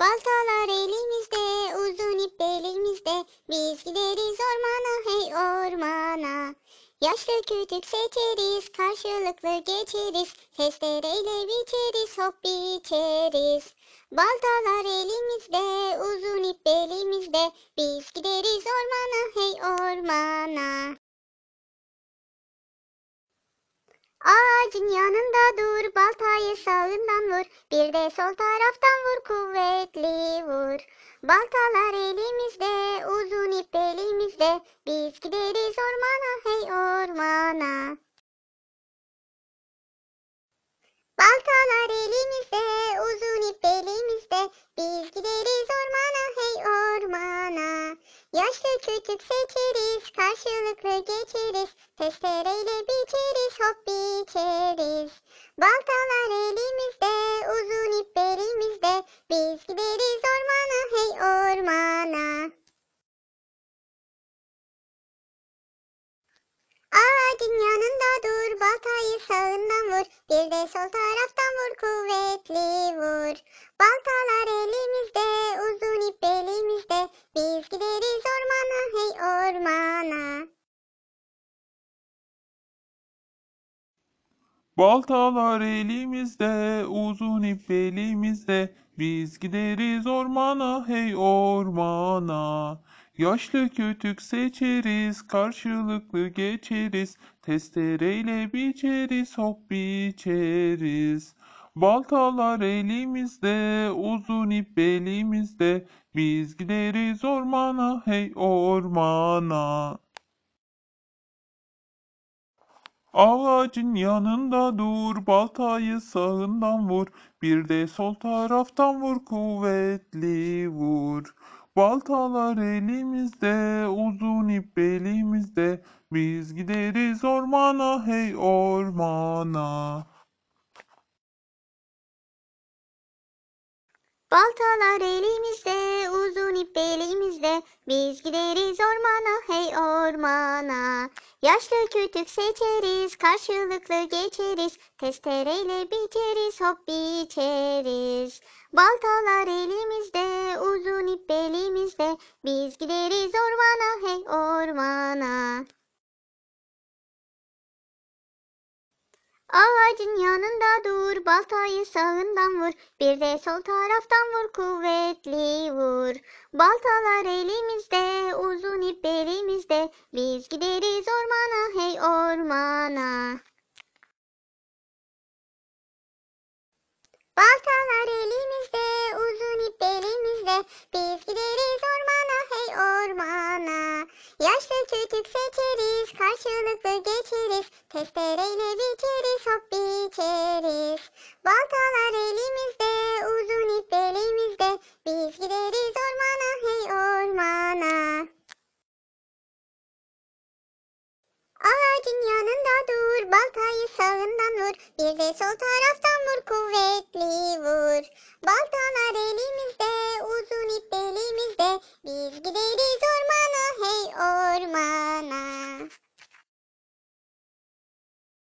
Baltalar elimizde, uzun ip belimizde, biz gideriz ormana, hey ormana. Yaşlı kütük seçeriz, karşılıklı geçeriz, testereyle biçeriz, hop biçeriz. Baltalar elimizde, uzun ip belimizde, biz gideriz ormana, hey ormana. Ağacın yanında dur, baltayı sağından vur, bir de sol taraftan vur, kuvvetli vur. Baltalar elimizde, uzun ip elimizde, biz gideriz ormana, hey ormana. Baltalar elimizde, uzun ip elimizde, biz gideriz ormana, hey ormana. Yaşlı küçük seçeriz, karşılıklı geçeriz, testereyle biçeriz, hop biçeriz. Baltalar elimizde, uzun ip elimizde, biz gideriz ormana, hey ormana. Ağacın yanında dur, baltayı sağından vur, bir de sol taraftan vur, kuvvetli vur. Baltalar elimizde, uzun ip elimizde, biz gideriz ormana, hey ormana. Baltalar elimizde, uzun ip elimizde, biz gideriz ormana, hey ormana. Yaşlı kütük seçeriz, karşılıklı geçeriz, testereyle biçeriz, hop biçeriz. Baltalar elimizde, uzun ip elimizde, biz gideriz ormana, hey ormana. Ağacın yanında dur, baltayı sağından vur, bir de sol taraftan vur, kuvvetli vur. Baltalar elimizde, uzun ip elimizde, biz gideriz ormana, hey ormana. Baltalar elimizde, uzun ip elimizde, biz gideriz ormana, hey ormana. Yaşlı kütük seçeriz, karşılıklı geçeriz, testereyle biçeriz, hop biçeriz. Baltalar elimizde, uzun ip elimizde, biz gideriz ormana, hey ormana. Ağacın yanında dur, baltayı sağından vur, bir de sol taraftan vur, kuvvetli vur. Baltalar elimizde, uzun ip elimizde, biz gideriz ormana, hey ormana. Baltalar elimizde, uzun ip elimizde, biz gideriz ormana, hey ormana. Yaşlı küçük seçeriz, karşılıklı geçeriz, testereyle biçeriz, hop biçeriz. Baltalar elimizde, uzun ip elimizde, biz gideriz ormana, hey ormana. Ağacın yanında dur, baltayı sağından vur, bir de sol taraftan vur, kuvvetli vur. Balta